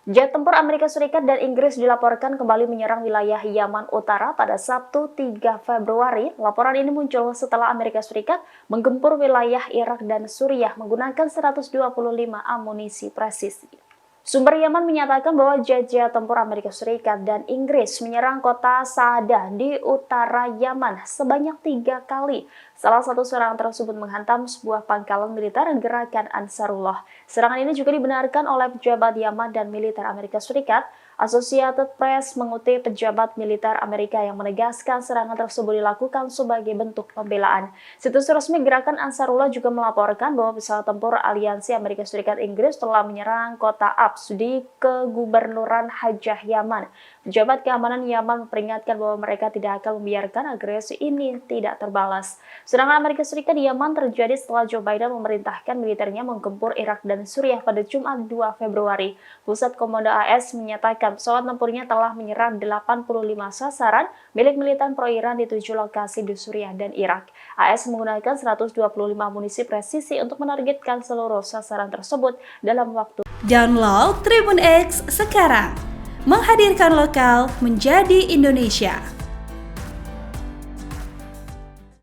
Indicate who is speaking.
Speaker 1: Jet tempur Amerika Serikat dan Inggris dilaporkan kembali menyerang wilayah Yaman Utara pada Sabtu 3 Februari. Laporan ini muncul setelah Amerika Serikat menggempur wilayah Irak dan Suriah menggunakan 125 amunisi presisi. Sumber Yaman menyatakan bahwa jet-jet tempur Amerika Serikat dan Inggris menyerang kota Sa'adah di utara Yaman sebanyak 3 kali. Salah satu serangan tersebut menghantam sebuah pangkalan militer gerakan Ansarullah. Serangan ini juga dibenarkan oleh pejabat Yaman dan militer Amerika Serikat. Associated Press mengutip pejabat militer Amerika yang menegaskan serangan tersebut dilakukan sebagai bentuk pembelaan. Situs resmi gerakan Ansarullah juga melaporkan bahwa pesawat tempur aliansi Amerika Serikat Inggris telah menyerang kota Abs di kegubernuran Hajjah Yaman. Pejabat keamanan Yaman memperingatkan bahwa mereka tidak akan membiarkan agresi ini tidak terbalas. Serangan Amerika Serikat di Yaman terjadi setelah Joe Biden memerintahkan militernya menggempur Irak dan Suriah pada Jumat 2 Februari. Pusat Komando AS menyatakan pesawat tempurnya telah menyerang 85 sasaran milik militan pro-Iran di 7 lokasi di Suriah dan Irak. AS menggunakan 125 amunisi presisi untuk menargetkan seluruh sasaran tersebut dalam waktu.
Speaker 2: Download Tribun X sekarang, menghadirkan lokal menjadi Indonesia.